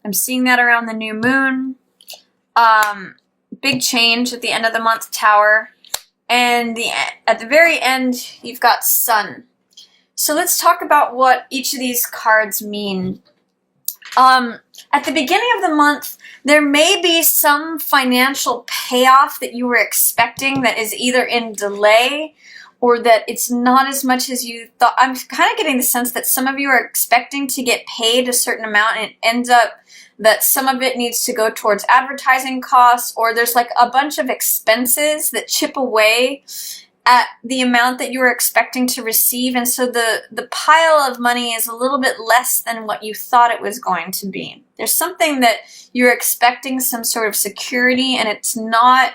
I'm seeing that around the new moon. Big change at the end of the month, Tower. And at the very end, you've got Sun. So let's talk about what each of these cards mean. At the beginning of the month, there may be some financial payoff that you were expecting that is either in delay or that it's not as much as you thought. I'm kind of getting the sense that some of you are expecting to get paid a certain amount, and it ends up that some of it needs to go towards advertising costs, or there's like a bunch of expenses that chip away at the amount that you were expecting to receive. And so the pile of money is a little bit less than what you thought it was going to be. There's something that you're expecting, some sort of security, and it's not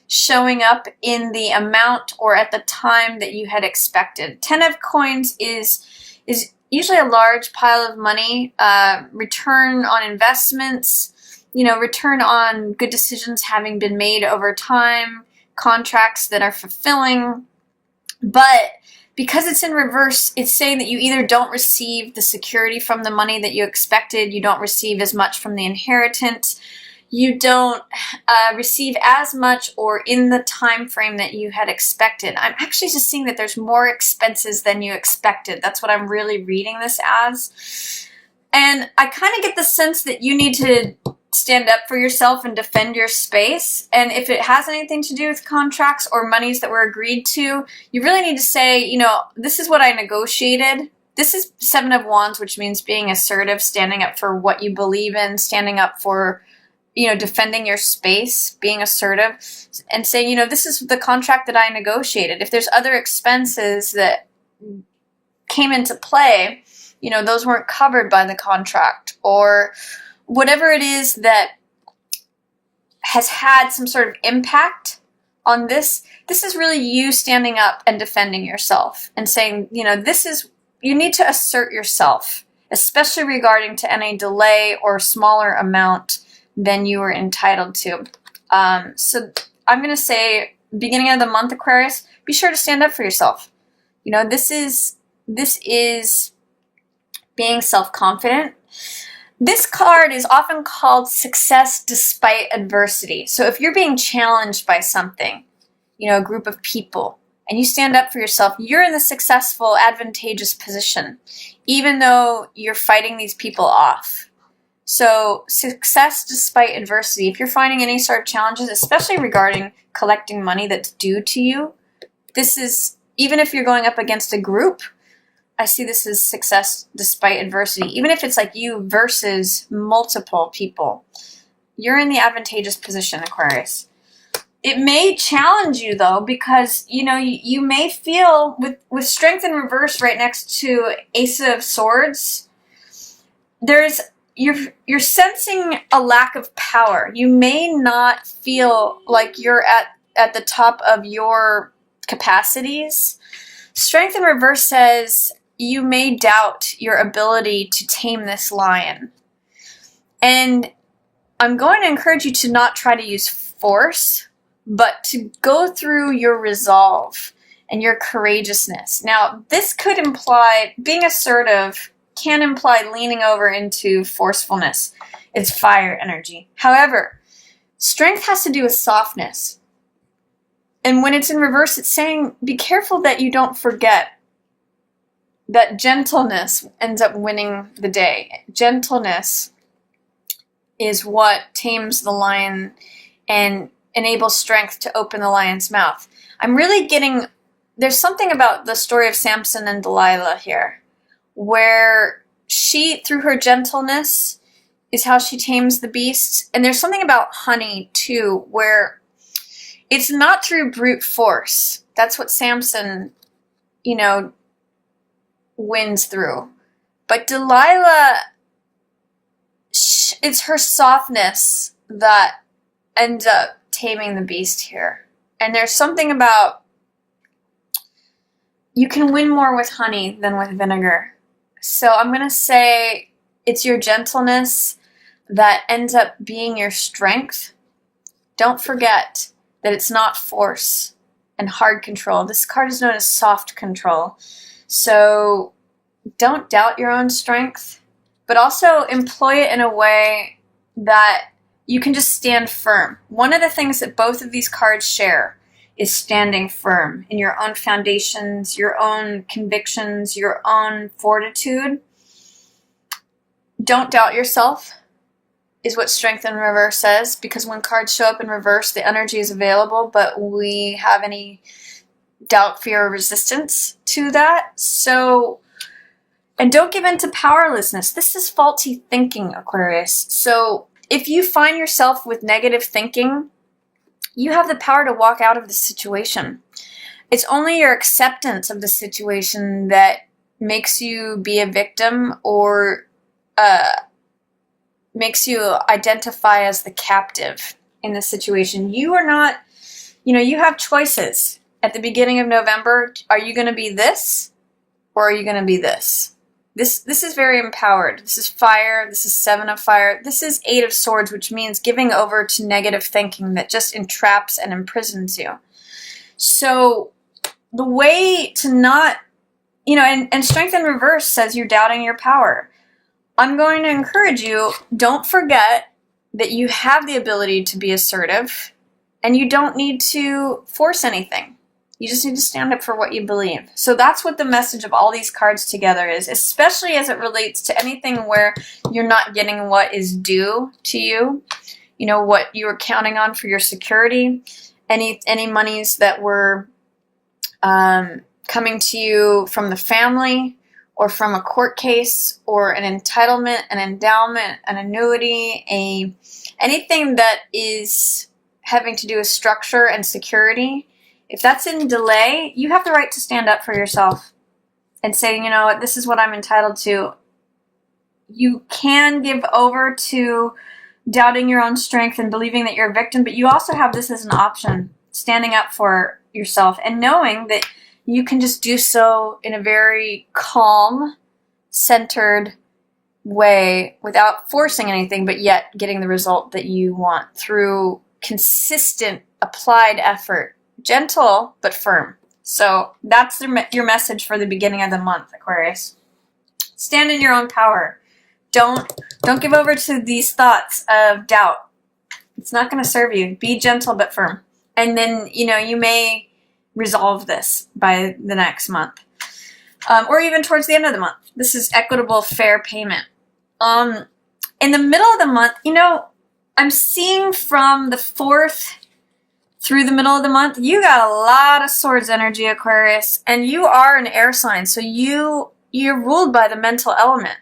showing up in the amount or at the time that you had expected. 10 of coins is usually a large pile of money, return on investments, return on good decisions having been made over time, contracts that are fulfilling. But because it's in reverse, it's saying that you either don't receive the security from the money that you expected, you don't receive as much from the inheritance, you don't receive as much or in the time frame that you had expected. I'm actually just seeing that there's more expenses than you expected. That's what I'm really reading this as. And I kind of get the sense that you need to stand up for yourself and defend your space. And if it has anything to do with contracts or monies that were agreed to, you really need to say, this is what I negotiated. This is 7 of Wands, which means being assertive, standing up for what you believe in, standing up for defending your space, being assertive, and saying, this is the contract that I negotiated. If there's other expenses that came into play, those weren't covered by the contract, or whatever it is that has had some sort of impact on this. This is really you standing up and defending yourself and saying, you need to assert yourself, especially regarding to any delay or smaller amount than you were entitled to. So I'm going to say, beginning of the month, Aquarius, be sure to stand up for yourself. This is being self-confident. This card is often called success despite adversity. So if you're being challenged by something, a group of people, and you stand up for yourself, you're in the successful, advantageous position, even though you're fighting these people off. So success despite adversity. If you're finding any sort of challenges, especially regarding collecting money that's due to you, this is, even if you're going up against a group, I see this as success despite adversity. Even if it's like you versus multiple people, you're in the advantageous position, Aquarius. It may challenge you though, because you may feel with strength in reverse right next to Ace of Swords, you're sensing a lack of power. You may not feel like you're at the top of your capacities. Strength in reverse says you may doubt your ability to tame this lion. And I'm going to encourage you to not try to use force, but to go through your resolve and your courageousness. Now, this could imply being assertive, can imply leaning over into forcefulness. It's fire energy. However, strength has to do with softness. And when it's in reverse, it's saying, be careful that you don't forget that gentleness ends up winning the day. Gentleness is what tames the lion and enables strength to open the lion's mouth. I'm really getting, there's something about the story of Samson and Delilah here, where she, through her gentleness, is how she tames the beast. And there's something about honey, too, where it's not through brute force. That's what Samson, wins through. But Delilah, it's her softness that ends up taming the beast here. And there's something about, you can win more with honey than with vinegar. So I'm going to say it's your gentleness that ends up being your strength. Don't forget that it's not force and hard control. This card is known as soft control. So don't doubt your own strength. but also employ it in a way that you can just stand firm. One of the things that both of these cards share is standing firm in your own foundations, your own convictions, your own fortitude. Don't doubt yourself, is what Strength in Reverse says, because when cards show up in reverse, the energy is available, but we have any doubt, fear, or resistance to that. So, and don't give in to powerlessness. This is faulty thinking, Aquarius. So if you find yourself with negative thinking, you have the power to walk out of the situation. It's only your acceptance of the situation that makes you be a victim or makes you identify as the captive in the situation. You are not, you have choices. At the beginning of November, are you going to be this or are you going to be this? This is very empowered. This is fire. This is 7 of fire. This is 8 of swords, which means giving over to negative thinking that just entraps and imprisons you. So the way to not, and Strength in Reverse says you're doubting your power. I'm going to encourage you, don't forget that you have the ability to be assertive and you don't need to force anything. You just need to stand up for what you believe. So that's what the message of all these cards together is, especially as it relates to anything where you're not getting what is due to you, what you were counting on for your security, any monies that were coming to you from the family or from a court case or an entitlement, an endowment, an annuity, anything that is having to do with structure and security. If that's in delay, you have the right to stand up for yourself and say, you know what, this is what I'm entitled to. You can give over to doubting your own strength and believing that you're a victim, but you also have this as an option, standing up for yourself and knowing that you can just do so in a very calm, centered way without forcing anything, but yet getting the result that you want through consistent, applied effort. Gentle, but firm. So that's your message for the beginning of the month, Aquarius. Stand in your own power. Don't give over to these thoughts of doubt. It's not going to serve you. Be gentle, but firm. And then, you may resolve this by the next month. Or even towards the end of the month. This is equitable, fair payment. In the middle of the month, I'm seeing from the 4th through the middle of the month, you got a lot of swords energy, Aquarius, and you are an air sign, so you're ruled by the mental element.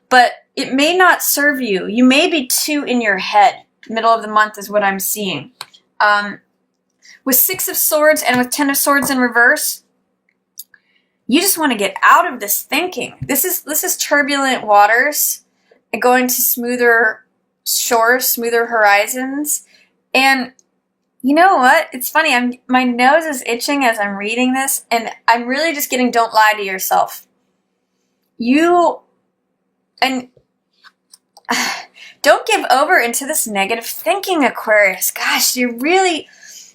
But it may not serve you. You may be too in your head. Middle of the month is what I'm seeing. With 6 of swords and with 10 of swords in reverse, you just want to get out of this thinking. This is turbulent waters and going to smoother shores, smoother horizons. And you know what? It's funny. My nose is itching as I'm reading this, and I'm really just getting don't lie to yourself. Don't give over into this negative thinking, Aquarius. Gosh, you really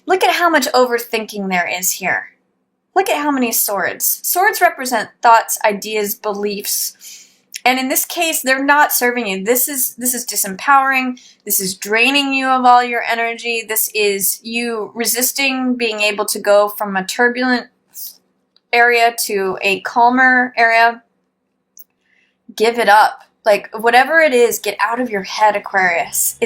look at how much overthinking there is here. Look at how many swords. Swords represent thoughts, ideas, beliefs. And in this case, they're not serving you. This is disempowering. This is draining you of all your energy. This is you resisting being able to go from a turbulent area to a calmer area. Give it up. Like, whatever it is, get out of your head, Aquarius.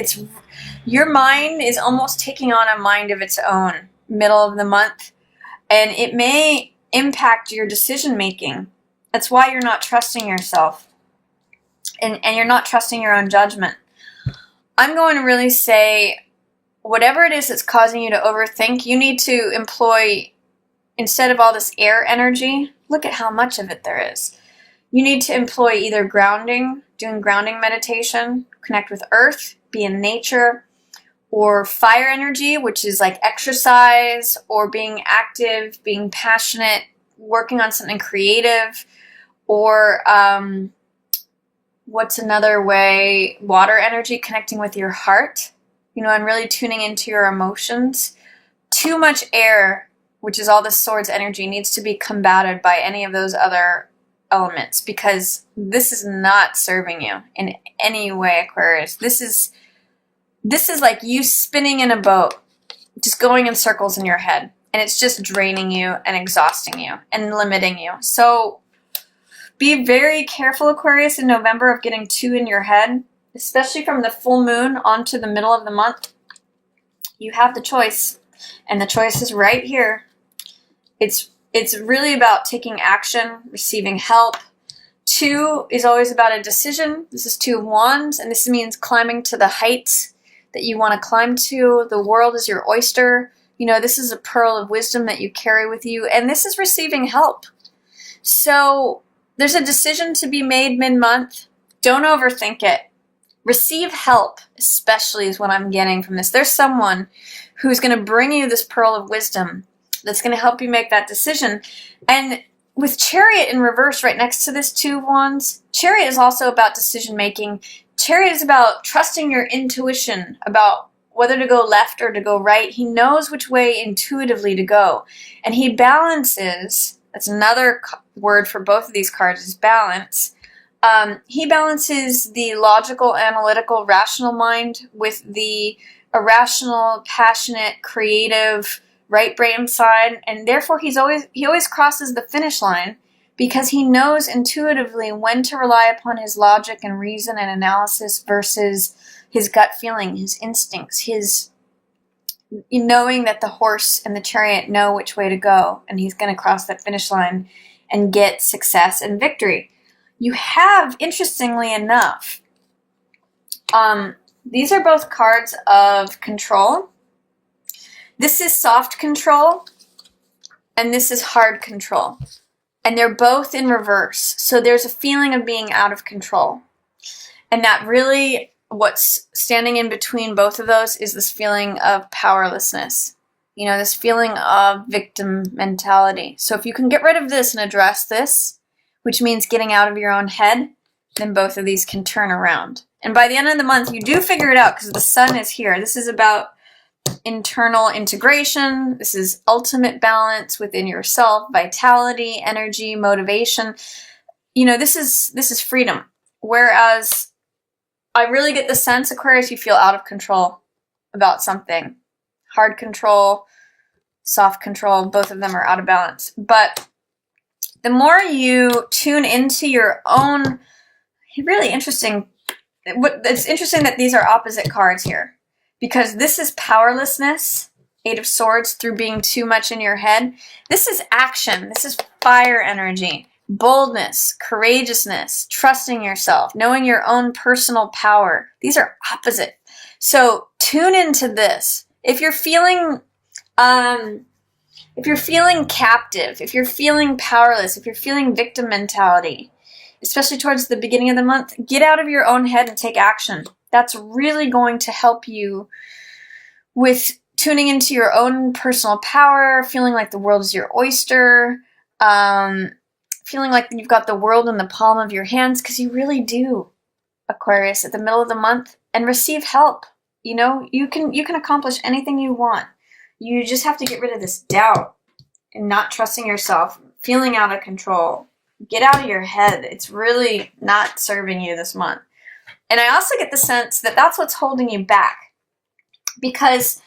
Your mind is almost taking on a mind of its own middle of the month. And it may impact your decision making. That's why you're not trusting yourself. And you're not trusting your own judgment. I'm going to really say, whatever it is that's causing you to overthink, you need to employ, instead of all this air energy, look at how much of it there is. You need to employ either grounding, doing grounding meditation, connect with earth, be in nature, or fire energy, which is like exercise, or being active, being passionate, working on something creative, or what's another way? Water energy, connecting with your heart, and really tuning into your emotions. Too much air, which is all the swords energy, needs to be combated by any of those other elements, because this is not serving you in any way, Aquarius. This is like you spinning in a boat, just going in circles in your head, and it's just draining you and exhausting you and limiting you. So be very careful, Aquarius, in November of getting too in your head, especially from the full moon onto the middle of the month. You have the choice, and the choice is right here. It's really about taking action, receiving help. 2 is always about a decision. This is 2 of Wands, and this means climbing to the heights that you want to climb to. The world is your oyster. You know, this is a pearl of wisdom that you carry with you, and this is receiving help. So there's a decision to be made mid-month. Don't overthink it. Receive help, especially is what I'm getting from this. There's someone who's going to bring you this pearl of wisdom that's going to help you make that decision. And with Chariot in reverse right next to this 2 of Wands, Chariot is also about decision making. Chariot is about trusting your intuition about whether to go left or to go right. He knows which way intuitively to go. And he balances, that's another word for both of these cards, is balance. He balances the logical, analytical, rational mind with the irrational, passionate, creative, right brain side, and therefore he always crosses the finish line because he knows intuitively when to rely upon his logic and reason and analysis versus his gut feeling, his instincts, his knowing that the horse and the chariot know which way to go, and he's going to cross that finish line and get success and victory. You have, interestingly enough, these are both cards of control. This is soft control, and this is hard control. And they're both in reverse. So there's a feeling of being out of control. And that really, what's standing in between both of those is this feeling of powerlessness. You know, this feeling of victim mentality. So if you can get rid of this and address this, which means getting out of your own head, then both of these can turn around. And by the end of the month, you do figure it out because the sun is here. This is about internal integration. This is ultimate balance within yourself, vitality, energy, motivation. You know, this is freedom. Whereas I really get the sense, Aquarius, you feel out of control about something. Hard control, soft control, both of them are out of balance. But the more you tune into your own, really interesting, it's interesting that these are opposite cards here. Because this is powerlessness, 8 of Swords, through being too much in your head. This is action. This is fire energy, boldness, courageousness, trusting yourself, knowing your own personal power. These are opposite. So tune into this. If you're feeling captive, if you're feeling powerless, if you're feeling victim mentality, especially towards the beginning of the month, get out of your own head and take action. That's really going to help you with tuning into your own personal power, feeling like the world is your oyster, feeling like you've got the world in the palm of your hands, because you really do, Aquarius, at the middle of the month, and receive help. You know, you can accomplish anything you want. You just have to get rid of this doubt and not trusting yourself, feeling out of control. Get out of your head. It's really not serving you this month. And I also get the sense that that's what's holding you back. Because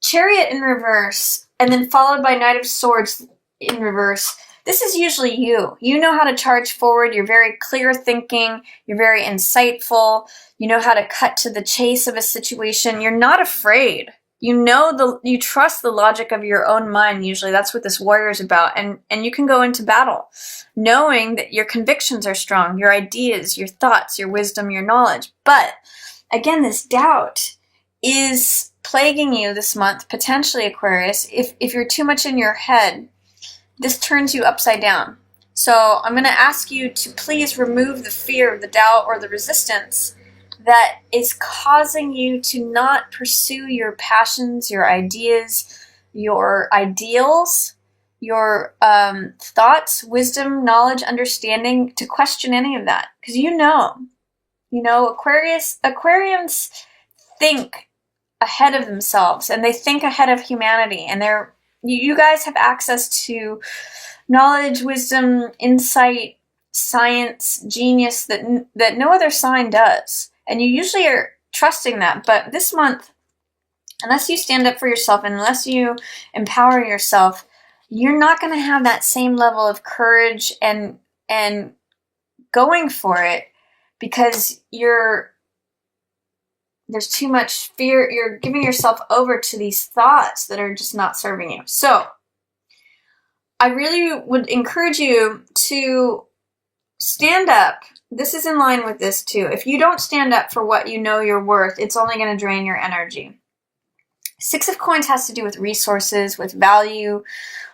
Chariot in reverse, and then followed by Knight of Swords in reverse, this is usually you. You know how to charge forward. You're very clear thinking. You're very insightful. You know how to cut to the chase of a situation. You're not afraid. You trust the logic of your own mind. Usually that's what this warrior is about. And you can go into battle knowing that your convictions are strong, your ideas, your thoughts, your wisdom, your knowledge. But again, this doubt is plaguing you this month, potentially, Aquarius. If you're too much in your head, this turns you upside down. So I'm going to ask you to please remove the fear, the doubt, or the resistance that is causing you to not pursue your passions, your ideas, your ideals, your thoughts, wisdom, knowledge, understanding, to question any of that. Because Aquarians think ahead of themselves, and they think ahead of humanity, and they're you guys have access to knowledge, wisdom, insight, science, genius that no other sign does. And you usually are trusting that. But this month, unless you stand up for yourself, and unless you empower yourself, you're not going to have that same level of courage and going for it, because there's too much fear. You're giving yourself over to these thoughts that are just not serving you. So I really would encourage you to stand up. This is in line with this too. If you don't stand up for what you know you're worth, it's only going to drain your energy. Six of Coins has to do with resources, with value,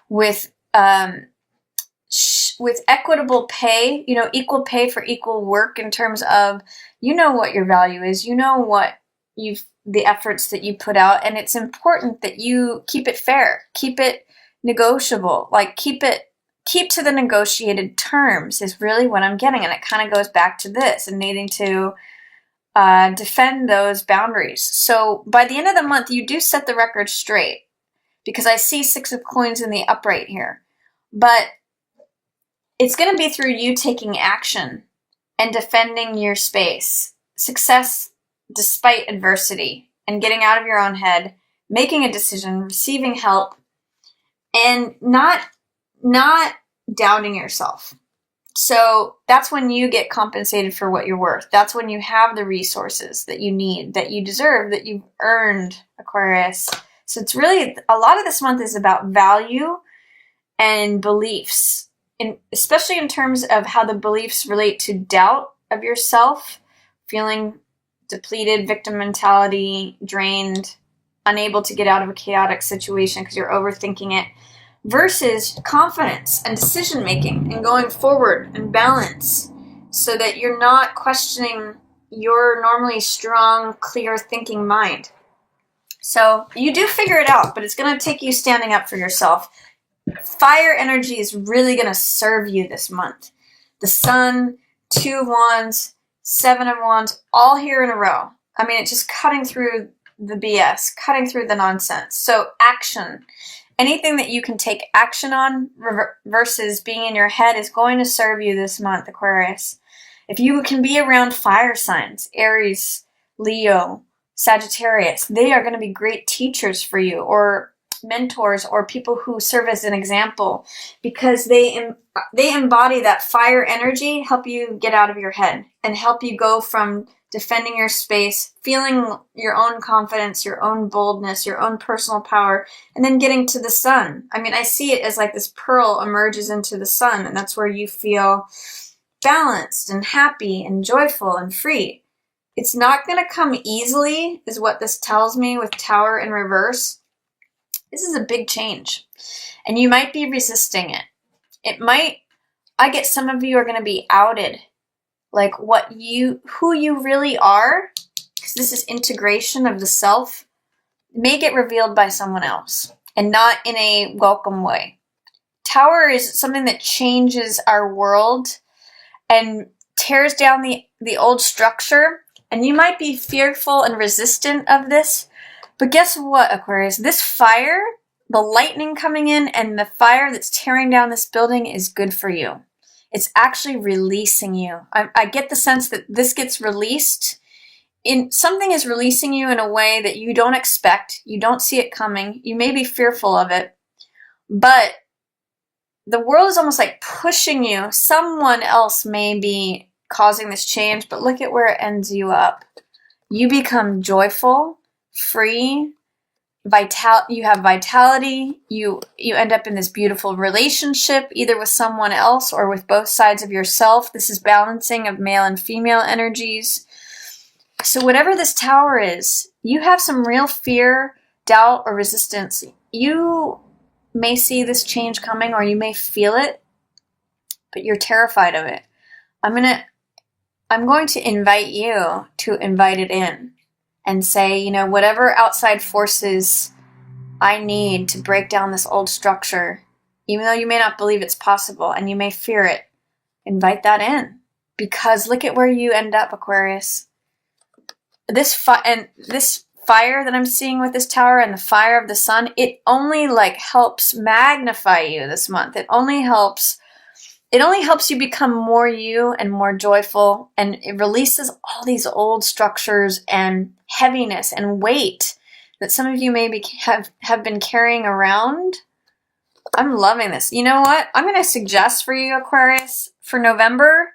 with equitable pay, equal pay for equal work, in terms of, what your value is, what the efforts that you put out. And it's important that you keep it fair, keep it negotiable, keep to the negotiated terms is really what I'm getting. And it kind of goes back to this and needing to defend those boundaries. So by the end of the month, you do set the record straight, because I see Six of Coins in the upright here. But it's going to be through you taking action and defending your space. Success despite adversity, and getting out of your own head, making a decision, receiving help, and not doubting yourself. So that's when you get compensated for what you're worth. That's when you have the resources that you need, that you deserve, that you've earned, Aquarius. So it's really, a lot of this month is about value and beliefs, especially in terms of how the beliefs relate to doubt of yourself, feeling depleted, victim mentality, drained, unable to get out of a chaotic situation because you're overthinking it, versus confidence and decision making and going forward and balance, so that you're not questioning your normally strong, clear thinking mind. So you do figure it out, but it's going to take you standing up for yourself. Fire energy is really going to serve you this month. The Sun, Two of Wands, Seven of Wands, all here in a row. I mean, it's just cutting through the BS, cutting through the nonsense. So action. Anything that you can take action on versus being in your head is going to serve you this month, Aquarius. If you can be around fire signs, Aries, Leo, Sagittarius, they are going to be great teachers for you, or mentors, or people who serve as an example, because they embody that fire energy, help you get out of your head and help you go from defending your space, feeling your own confidence, your own boldness, your own personal power, and then getting to the sun. I mean, I see it as like this pearl emerges into the sun, and that's where you feel balanced and happy and joyful and free. It's not going to come easily, is what this tells me with Tower in reverse. This is a big change, and you might be resisting it. I get some of you are going to be outed, like who you really are, because this is integration of the self, may get revealed by someone else, and not in a welcome way. Tower is something that changes our world and tears down the old structure, and you might be fearful and resistant of this. But guess what, Aquarius? This fire, the lightning coming in and the fire that's tearing down this building, is good for you. It's actually releasing you. I get the sense that this gets released. Something is releasing you in a way that you don't expect. You don't see it coming. You may be fearful of it. But the world is almost like pushing you. Someone else may be causing this change, but look at where it ends you up. You become joyful, free, you have vitality, you end up in this beautiful relationship, either with someone else or with both sides of yourself. This is balancing of male and female energies. So whatever this Tower is, you have some real fear, doubt, or resistance. You may see this change coming, or you may feel it, but you're terrified of it. I'm going to invite you to invite it in. And say, whatever outside forces I need to break down this old structure, even though you may not believe it's possible and you may fear it, invite that in. Because look at where you end up, Aquarius. This fire that I'm seeing with this tower and the fire of the sun, it only like helps magnify you this month. It only helps you become more you and more joyful, and it releases all these old structures and heaviness and weight that some of you maybe have been carrying around. I'm loving this. You know what? I'm going to suggest for you, Aquarius, for November,